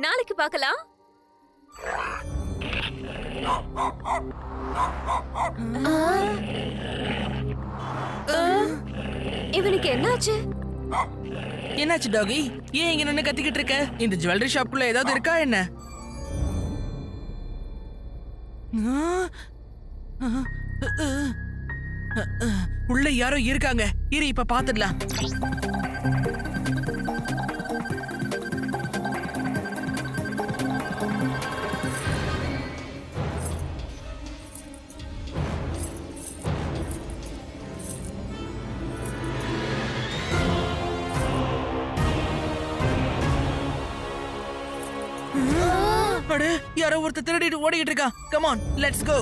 நாளைக்கு பார்க்கலாம். இவனுக்கு என்னாச்சு? என்னாச்சு டாகி? ஏன் இங்க நின்னு கத்திக்கிட்டு இருக்க? இந்த ஜுவல்லரி ஷாப்ல ஏதாவது இருக்கா என்ன? உள்ள யாரோ இருக்காங்க. இரு இப்ப பாத்துடலாம். அட யாரோ ஒருத்தர் திருடிட்டு ஓடிக்கிட்டு இருக்கான். Come on let's go.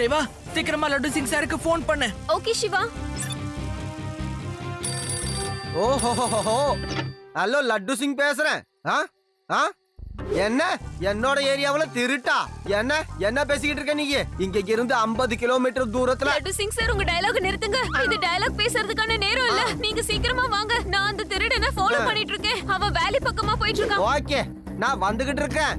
Reva சீக்கிரமா லட்டு சிங் சாருக்கு ஃபோன் பண்ணு. ஓகே சிவா. ஓஹோ ஹலோ லட்டு சிங் பேசுறேன். என்ன என்னோட ஏரியாவுல திருட்டா? என்ன பேசிக்கிட்டு இருக்க நீங்க? இங்க இருந்து 50 கிலோமீட்டர் தூரத்துல. லட்டு சிங் சார் உங்க டயலாக் நிறுத்துங்க. இது டயலாக் பேசுறதுக்கான நேரம் இல்ல. நீங்க சீக்கிரமா வாங்க. நான் அந்த திருடனை ஃபாலோ பண்ணிட்டு இருக்கேன். அவன் வேலி பக்கமா போயிட்டு இருக்கான். ஓகே நான் வந்துகிட்டு இருக்கேன்.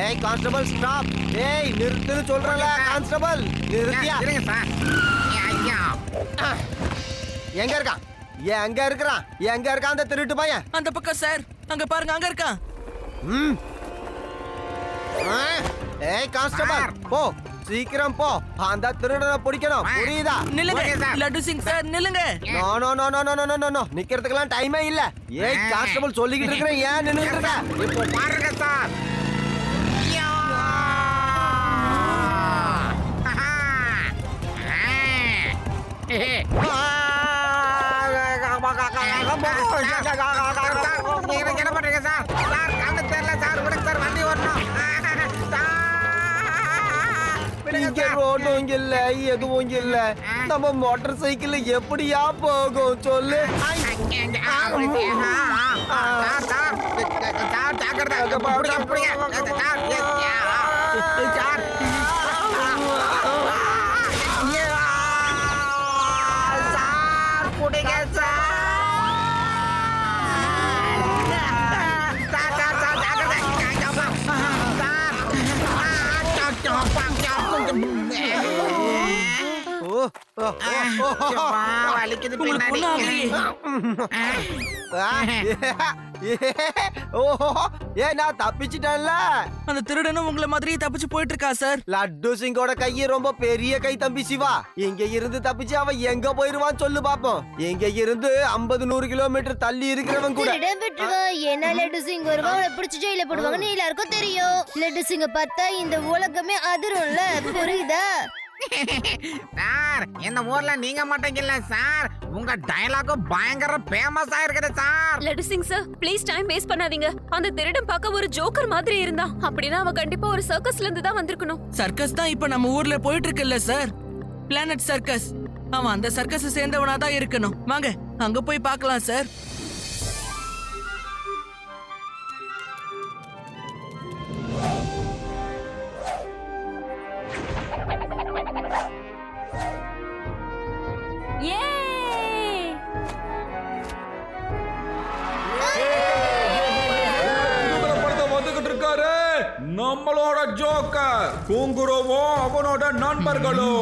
ஏய் கான்ஸ்டபிள் ஸ்டாப். ஏய் நிறுத்துன்னு சொல்றல கான்ஸ்டபிள். நிறுத்தியா? இருங்க சார். ஐயா எங்க இருக்கான்? எங்க இருக்கறான்? எங்க இருக்கான் அந்த திருட்டு பையன்? அந்த பக்கம் சார். அங்க பாருங்க அங்க இருக்கான். ஏய் கான்ஸ்டபிள் போ சீக்கிரம் போ. அந்த திருடனை பிடிக்கணும். புரியுதா? நில்லுங்க லட்டு சிங் சார் நில்லுங்க. No no no no no no no no நிக்கிறதுக்கெல்லாம் டைமே இல்ல. ஏய் கான்ஸ்டபிள் சொல்லிக்கிட்டு இருக்கறேன். ஏன் நின்னுட்டு இருக்க? இப்போ பாருங்க சார். என்ன பண்றீங்க சார்? சார் கண்ணு தெரியல சார். விடுங்க சார் வண்டி ஓடணும். இங்க ரோடும் இல்ல எதுவும் இல்ல. நம்ம மோட்டார் சைக்கிள் எப்படியா போகும் சொல்லு. வலிக்குது பின்னாடி. ஓஹோ நான் தப்பிச்சிட்டேன்ல. அந்த திருடனும் உங்களை மாதிரியே தப்பிச்சு போயிட்டு இருக்கா சார். லட்டு சிங்கோட கைய ரொம்ப பெரிய கை தம்பி சிவா. இங்க இருந்து தப்பிச்சு அவன் எங்க போயிருவான்னு சொல்லு பாப்போம். இங்க இருந்து 50-100 கிலோமீட்டர் தள்ளி இருக்கிறவன் கூட ஏன்னா லட்டு சிங் வருவான், அவனை பிடிச்சி ஜெயில போடுவாங்கன்னு எல்லாருக்கும் தெரியும். லட்டு சிங்க பார்த்தா இந்த உலகமே அதிரும்ல, புரியுதா? சார் இந்த ஊர்ல நீங்க மட்டும் இல்ல சார், உங்க டயலாகும் பயங்கர ஃபேமஸா இருக்குது sir. Laddu Singh sir please time waste பண்ணாதீங்க. அந்த திருடன் பார்க்க ஒரு ஜோக்கர் மாதிரி இருந்தான். அப்படின்னா அவன் கண்டிப்பா ஒரு சர்க்கஸ்ல இருந்து தான் வந்திருக்கணும். சர்க்கஸ் தான் இப்ப நம்ம ஊர்ல போயிட்டு இருக்குல்ல சார், பிளானட் சர்க்கஸ். அவன் அந்த சர்க்கஸ் சேர்ந்தவனா தான் இருக்கணும். வாங்க அங்க போய் பார்க்கலாம் சார். நம்மளோட ஜோக்கர் குங்குரோவோ அவனோட நண்பர்களோ.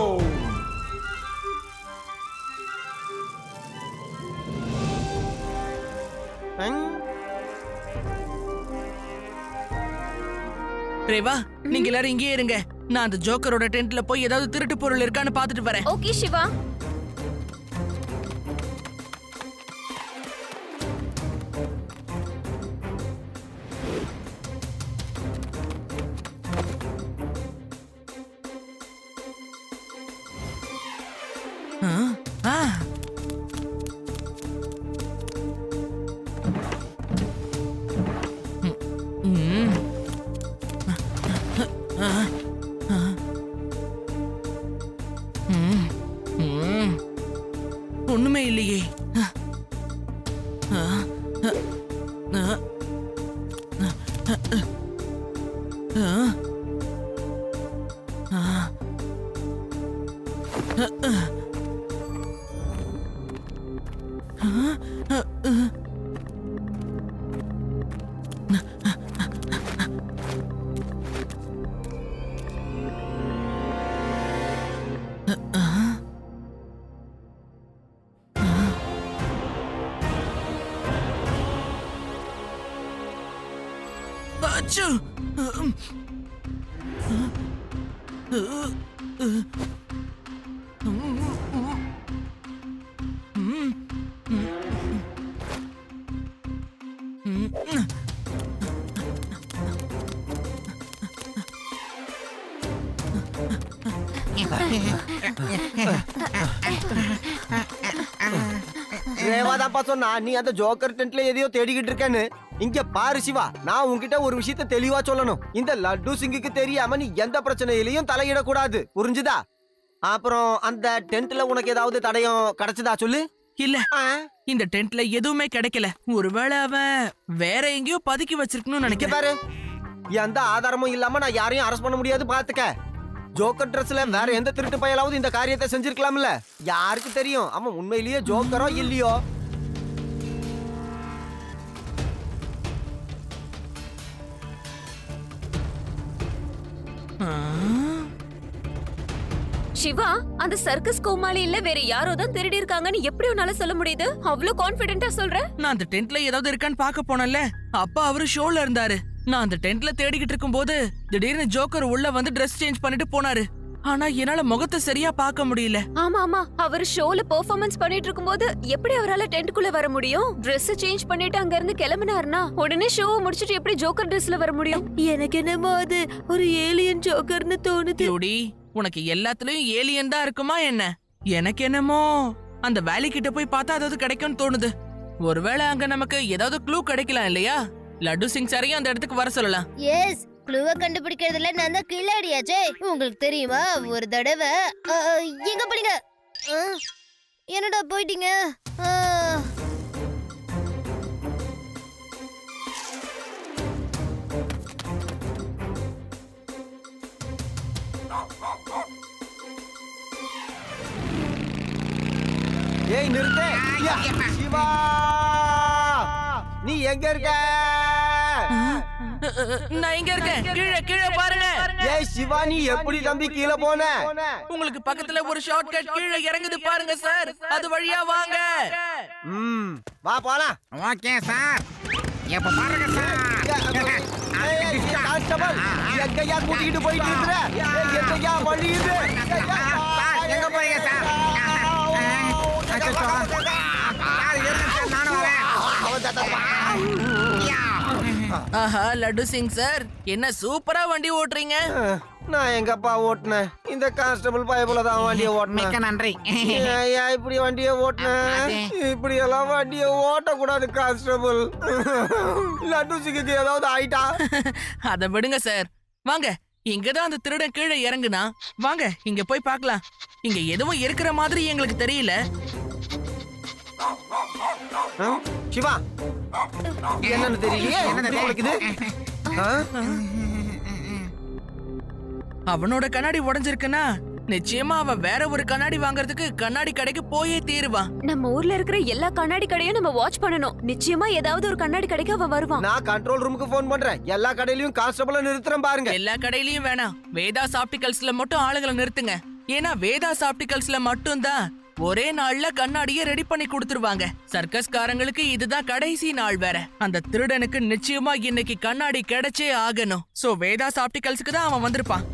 ரேவா நீங்க எல்லாரும் இங்கே இருங்க. நான் அந்த ஜோக்கரோட டென்ட்ல போய் ஏதாவது திருட்டு பொருள் இருக்கான்னு பாத்துட்டு வரேன். ஓகே சிவா. ஒண்ணுமே இல்லையே. அச்சோ. ரேவாதாப்பா சொன்னா நீ அந்த ஜோக்கர் டென்ட்ல எதையோ தேடிக்கிட்டு இருக்கேன்னு. இங்க பாரு சிவா, நான் உன்கிட்ட ஒரு விஷயத்தை தெளிவா சொல்லணும். இந்த லட்டு சிங்குக்கு தெரியாம நீ எந்த பிரச்சனையிலையும் தலையிடக்கூடாது, புரிஞ்சுதா? அப்புறம் அந்த டென்ட்ல உனக்கு ஏதாவது தடயம் கிடைச்சதா சொல்லு. இல்ல, இந்த டென்ட்ல எதுவுமே கிடைக்கல. ஒருவேளை அவன் வேற எங்கேயோ பதுக்கி வச்சிருக்கணும்னு நினைக்கிறேன். பாரு, எந்த ஆதாரமும் இல்லாம நான் யாரையும் அரெஸ்ட் பண்ண முடியாது பாத்துக்க. ஜோக்கர் ட்ரெஸ்ல வேற எந்த திருட்டு பயலாவது இந்த காரியத்தை செஞ்சிருக்கலாம்ல. யாருக்கு தெரியும் அவன் உண்மையிலேயே ஜோக்கரோ இல்லையோ. சிவா, அந்த சர்க்கஸ் கோமாளி இல்ல வேற யாரோ தான் திருடி இருக்காங்கன்னு எப்படி உன்னால சொல்ல முடியுது? அவ்வளவு கான்ஃபிடென்ட்டா சொல்ற? நான் அந்த டென்ட்ல ஏதாவது இருக்கான்னு பார்க்க போனேன்ல, அப்ப அவரு ஷோல இருந்தாரு. நான் அந்த டென்ட்ல தேடிக்கிட்டு இருக்கும்போது திடீர்னு ஜோக்கர் உள்ள வந்து ட்ரெஸ் சேஞ்ச் பண்ணிட்டு போனாரு. ஆனா என்னால முகத்தை சரியா பார்க்க முடியல. ஆமா ஆமா, அவர் ஷோல பெர்ஃபார்மன்ஸ் பண்ணிட்டு இருக்கும்போது எப்படி அவரால டென்ட்குள்ள வர முடியும்? Dress சேஞ்ச் பண்ணிட்டு அங்க இருந்து கிளம்பினாருனா உடனே ஷோ முடிச்சிட்டு எப்படி ஜோக்கர் ட்ரெஸ்ல வர முடியும்? எனக்கு என்னமோ அது ஒரு ஏலியன் ஜோக்கர்னு தோணுது. யோடி, உனக்கு எல்லாத்துலயும் ஏலியன் தான் இருக்குமா என்ன? எனக்கு என்னமோ அந்த வேலி கிட்ட போய் பார்த்தா அதாவது கிடைக்கும்னு தோணுது. ஒருவேளை அங்க நமக்கு ஏதாவது க்ளூ கிடைக்கலாம் இல்லையா? லட்டு சிங் சாரையும் அந்த இடத்துக்கு வர சொல்லலாம். எஸ், க்ளூவை கண்டுபிடிக்கிறதுல நான் தான் கில்லாடியாச்சே. உங்களுக்கு தெரியுமா, ஒரு தடவை எங்க போனீங்க? என்னடா போயிட்டீங்க? ஏய் நிறுத்து. சிவா, நீ எங்க இருக்க? நான் இங்க இருக்கேன். கீழே கீழே பாருங்க. ஏய் சிவா, நீ எப்படி தம்பி கீழே போன? உங்களுக்கு பக்கத்துல ஒரு ஷார்ட்கட் கீழே இறங்குது பாருங்க சார். அது வழியா வாங்க. வா போலாம். ஓகே சார், எப்ப பாருங்க சார். கான்ஸ்டபிள் எங்கயா கூட்டிட்டு போயிட்டு இருக்கற? எங்கயா வழி இது? சார் எங்க போறீங்க சார்? நானும் வரேன். ஆஹா லட்டு சிங் சார், என்ன சூப்பரா வண்டி ஓட்டுறீங்க. நான் எங்கப்பா ஓட்டுனேன்? இந்த கான்ஸ்டபிள் பயபுல தான் வண்டியை ஓட்டுனேன். மிக்க நன்றி. ஏன் இப்படி வண்டியை ஓட்டுனேன்? இப்படி எல்லாம் வண்டியை ஓட்டக்கூடாது கான்ஸ்டபிள். லட்டு சிங்குக்கு ஏதாவது ஆயிட்டா? அத விடுங்க சார், வாங்க இங்கதான் அந்த திருடன் கீழே இறங்குனா. வாங்க இங்க போய் பார்க்கலாம். இங்க எதுவும் இருக்கிற மாதிரி எங்களுக்கு தெரியல. சிவா என்னன்னு தெரியலையே. அவனோட கண்ணாடி உடைஞ்சிருக்குன்னா நிச்சயமா அவன் வேற ஒரு கண்ணாடி வாங்குறதுக்கு கண்ணாடி கடைக்கு போயே தீருவான். நம்ம ஊர்ல இருக்கிற எல்லா கண்ணாடி கடையும் நம்ம வாட்ச் பண்ணணும். நிச்சயமா ஏதாவது ஒரு கண்ணாடி கடைக்கு அவன் வருவான். நான் கண்ட்ரோல் ரூமுக்கு போன் பண்றேன். எல்லா கடையிலயும் கான்ஸ்டபிள நிறுத்துறேன் பாருங்க. எல்லா கடையிலயும் வேணாம், வேதாஸ் ஆப்டிகல்ஸ்ல மட்டும் ஆளுகளை நிறுத்துங்க. ஏன்னா வேதாஸ் ஆப்டிகல்ஸ்ல மட்டும்தான் ஒரே நாள்ல கண்ணாடியை ரெடி பண்ணி கொடுத்துருவாங்க. சர்க்கஸ்காரங்களுக்கு இதுதான் கடைசி நாள் வேற. அந்த திருடனுக்கு நிச்சயமா இன்னைக்கு கண்ணாடி கிடைச்சே ஆகணும். சோ வேதாஸ் ஆப்டிகல்ஸ்க்கு தான் அவன் வந்திருப்பான்.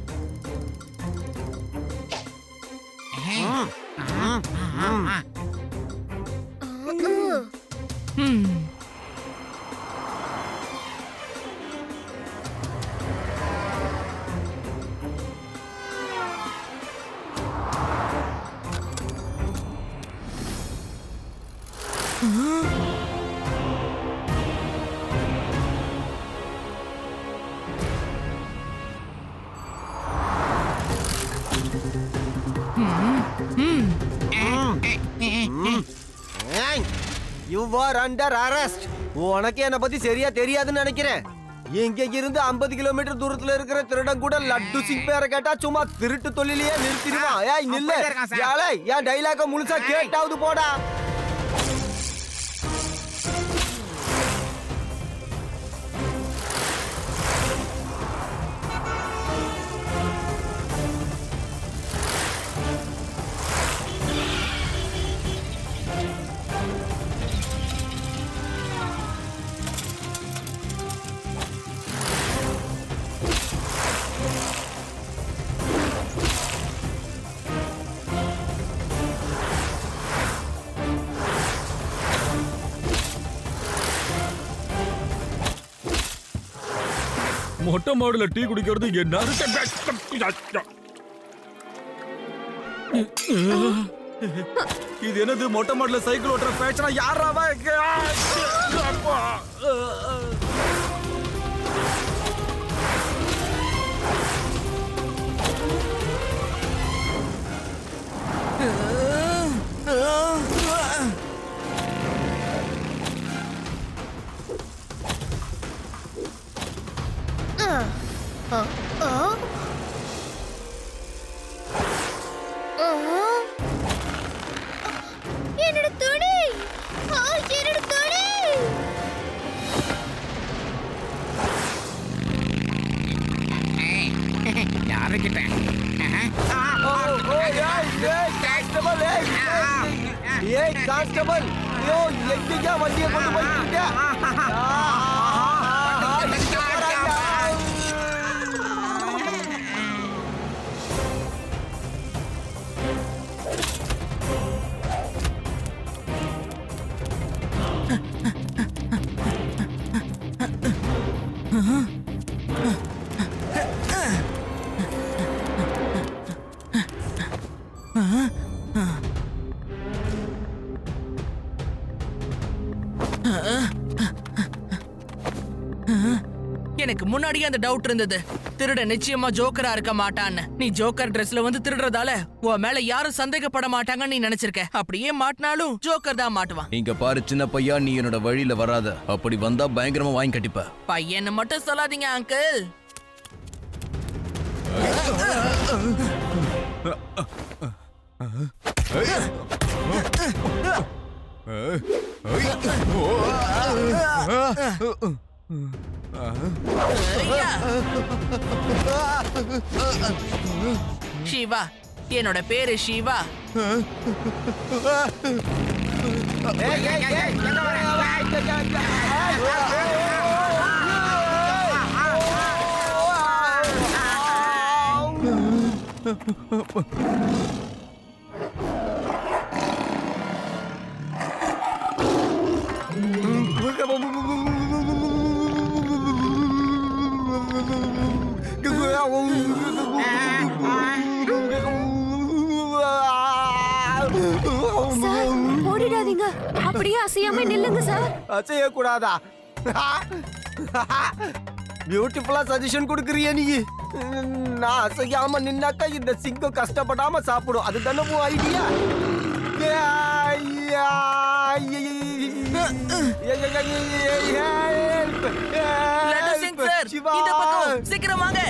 You are under arrest. உனக்கு என்ன பத்தி சரியா தெரியாதுன்னு நினைக்கிறேன். இங்க இருந்து 50 கிலோமீட்டர் தூரத்துல இருக்கிற திருடன் கூட லட்டு சிங் பேரை கேட்டா சும்மா திருட்டு தொழிலையே நிறுத்திடுவான். ஏய் நில்லு. ஏலே என் டைலாக முழுசா கேட்டாவது போடா. மொட்டை மாடுல டீ குடிக்கிறது என்ன? இது என்னது? மொட்டை மாடுல சைக்கிள் ஓட்டுற பேச்சனா? யாராவா? என்னோட துணி, என்னோட துணி. யாருக்கிட்ட? ஏய் கான்ஸ்டபிள், ஐயோ எங்கயா வண்டியை கொண்டு போயிட்டு? எனக்கு முன்னாடியே அந்த டவுட் இருந்தது, திருட நிச்சயமா ஜோக்கரா இருக்க மாட்டான்னு. நீ ஜோக்கர் ட்ரெஸ்ல வந்து திருடுறதால உன் மேல யாரும் சந்தேகப்பட மாட்டாங்கன்னு நீ நினைச்சிருக்க. அப்படியே மாட்டினாலும் ஜோக்கர் தான் மாட்டுவான். இங்க பாரு சின்ன பையா, நீ என்னோட வழியில வராத. அப்படி வந்தா பயங்கரமா வாங்கி கட்டிப்ப. பையன்னு மட்டும் சொல்லாதீங்க அங்கிள். சிவா, என்னோட பேரு சிவா. ஏய் சார் ஓடிடாதீங்க, அப்படியே அசையாம நில்லுங்க சார். அசையக்கூடாதா? பியூட்டிஃபுல்லா சஜஷன் கொடுக்குறிய நீ. நான் அசையாம நின்னாக்கா இந்த சிங்கம் கஷ்டப்படாம சாப்பிடும். அதுதானே உன் ஐடியா? சீக்கிரம் வாங்க.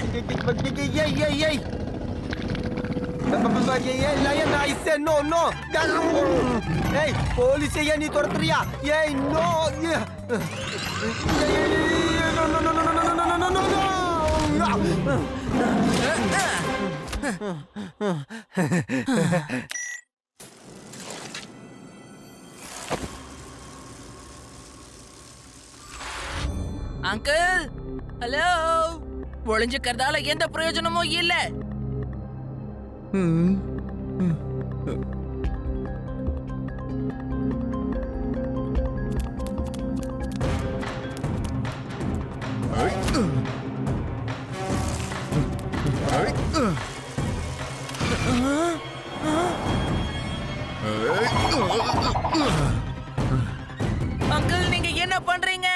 போலீஸையா நீ துரத்துறியா? ஏய் நோ. Uncle, hello. ஒளிஞ்சுக்கிறதால எந்த பிரயோஜனமும் இல்ல. அங்கிள், நீங்க என்ன பண்றீங்க?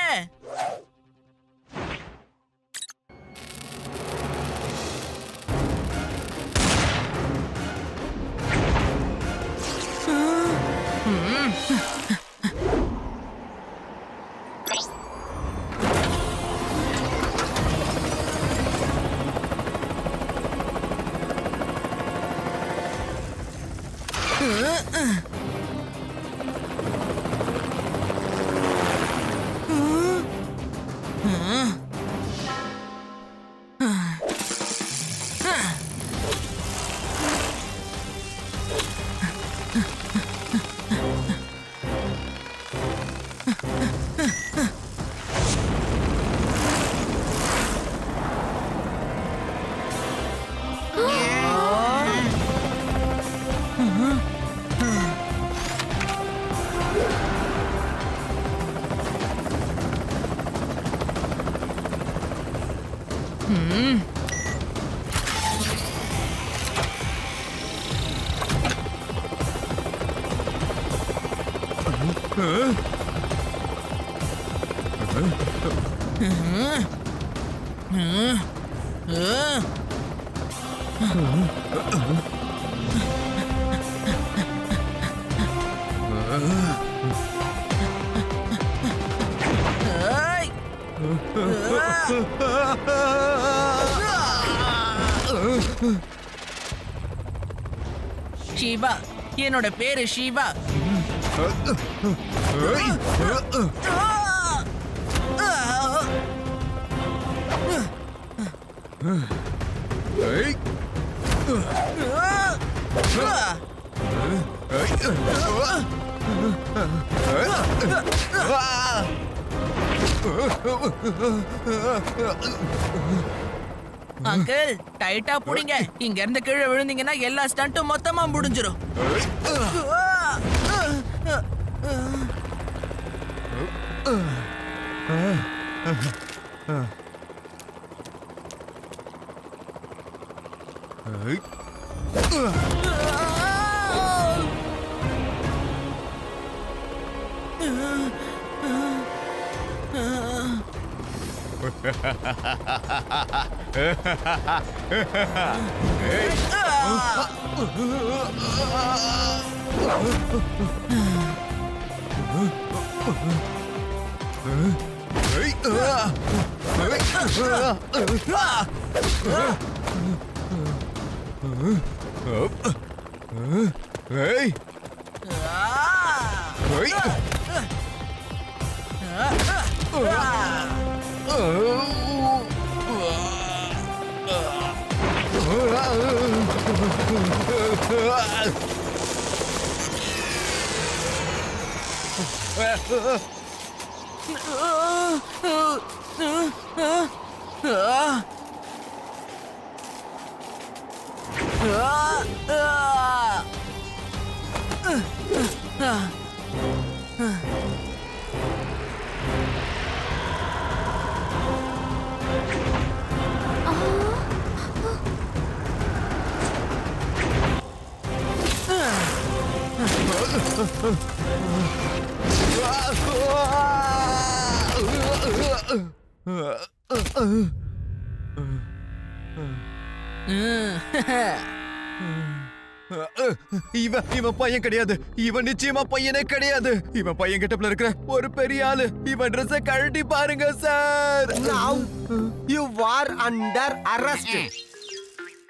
ஷீபா, என்னோட பேரு ஷீபா. அங்கிள், டைட்டா புடிங்க. இங்க இருந்து கீழே விழுந்தீங்கன்னா எல்லா ஸ்டண்ட்டும் மொத்தமா முடிஞ்சிரும். இவன் பையன் கிடையாது. இவன் நிச்சயமா பையனே கிடையாது. இவன் பையன் கிட்டப்ல இருக்கிற ஒரு பெரிய ஆளு. இவன் ட்ரெஸ்ஸ கழட்டி பாருங்க sir. Now you are under arrest.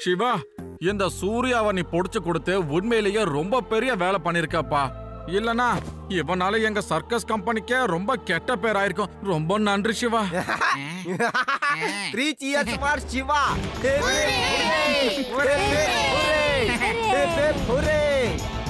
Siva, இந்த சூர்யாவை நீ பொடிச்சு கொடுத்து உண்மையிலேயே ரொம்ப பெரிய வேலை பண்ணிருக்கப்பா. இல்லனா இவனால எங்க சர்க்கஸ் கம்பெனிக்கே ரொம்ப கெட்ட பேர் ஆயிருக்கும். ரொம்ப நன்றி Siva. 3 cheers for Shiva. Hooray! Hooray! Hooray! Hooray!